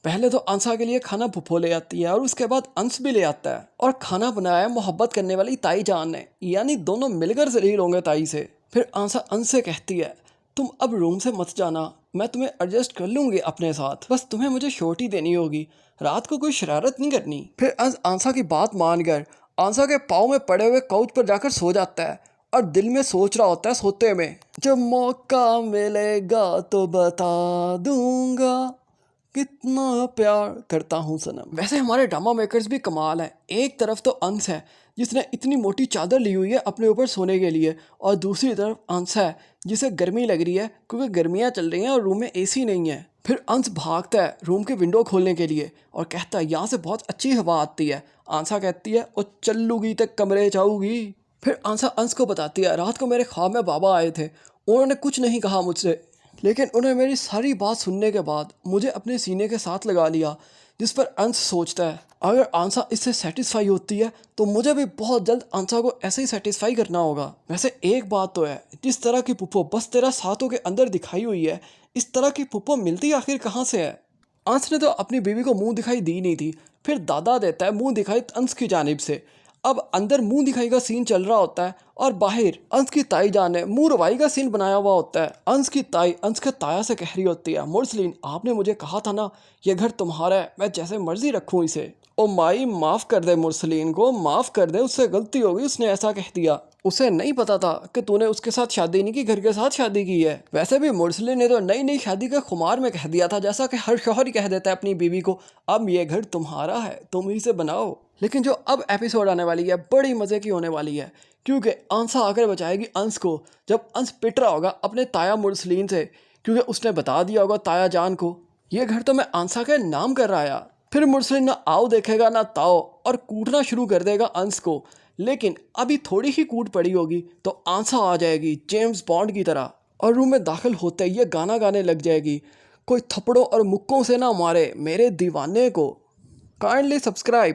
पहले तो अंसा के लिए खाना फुफो ले आती है और उसके बाद अंश भी ले आता है और खाना बनाया है मोहब्बत करने वाली ताई जान ने, यानी दोनों मिलकर जलील होंगे ताई से। फिर अंसा अंश से कहती है तुम अब रूम से मत जाना, मैं तुम्हें एडजस्ट कर लूंगी अपने साथ, बस तुम्हें मुझे छोटी देनी होगी, रात को कोई शरारत नहीं करनी। फिर अंश अंसा की बात मानकर अंसा के पाँव में पड़े हुए काउच पर जाकर सो जाता है और दिल में सोच रहा होता है सोते में, जब मौका मिलेगा तो बता दूंगा कितना प्यार करता हूँ सनम। वैसे हमारे ड्रामा मेकर्स भी कमाल है। एक तरफ तो अंश है जिसने इतनी मोटी चादर ली हुई है अपने ऊपर सोने के लिए, और दूसरी तरफ अंश है जिसे गर्मी लग रही है क्योंकि गर्मियाँ चल रही हैं और रूम में एसी नहीं है। फिर अंश भागता है रूम की विंडो खोलने के लिए और कहता है यहाँ से बहुत अच्छी हवा आती है। आंसा कहती है ओ चलूगी तक कमरे जाऊगी। फिर आंसा अंश को बताती है रात को मेरे ख्वाब में बाबा आए थे, उन्होंने कुछ नहीं कहा मुझसे, लेकिन उन्हें मेरी सारी बात सुनने के बाद मुझे अपने सीने के साथ लगा लिया। जिस पर अंश सोचता है अगर आंसा इससे सेटिस्फाई होती है तो मुझे भी बहुत जल्द आंसा को ऐसे ही सेटिस्फाई करना होगा। वैसे एक बात तो है, जिस तरह की पुप्पो बस तेरा सातों के अंदर दिखाई हुई है, इस तरह की पुप्पो मिलती आखिर कहाँ से है। अंश ने तो अपनी बीवी को मुंह दिखाई दी नहीं थी, फिर दादा देता है मुंह दिखाई अंश की जानिब से। अब अंदर मुंह दिखाई का सीन चल रहा होता है और बाहर अंश की ताई जान ने मुंह रवाई का सीन बनाया हुआ होता है। अंश की ताई अंश के ताया से कह रही होती है मुरसलीन आपने मुझे कहा था ना ये घर तुम्हारा है, मैं जैसे मर्जी रखूँ इसे। ओ माई माफ़ कर दे मुरसलीन को, माफ़ कर दे, उससे गलती होगी, उसने ऐसा कह दिया, उसे नहीं पता था कि तूने उसके साथ शादी नहीं की, घर के साथ शादी की है। वैसे भी मुरसलीन ने तो नई नई शादी का खुमार में कह दिया था, जैसा कि हर शौहर ही कह देता है अपनी बीवी को अब ये घर तुम्हारा है, तुम ही से बनाओ। लेकिन जो अब एपिसोड आने वाली है बड़ी मज़े की होने वाली है, क्योंकि आंसा आकर बचाएगी अंश को जब अंश पिट रहा होगा अपने ताया मुरसलीन से, क्योंकि उसने बता दिया होगा ताया जान को ये घर तो मैं आंसा के नाम कर रहा। फिर मुरसलीन ना आओ देखेगा ना ताओ और कूटना शुरू कर देगा अंश को, लेकिन अभी थोड़ी ही कूट पड़ी होगी तो आंसा आ जाएगी जेम्स बॉन्ड की तरह और रूम में दाखिल होते ही ये गाना गाने लग जाएगी, कोई थप्पड़ों और मुक्कों से ना मारे मेरे दीवाने को। Kindly subscribe.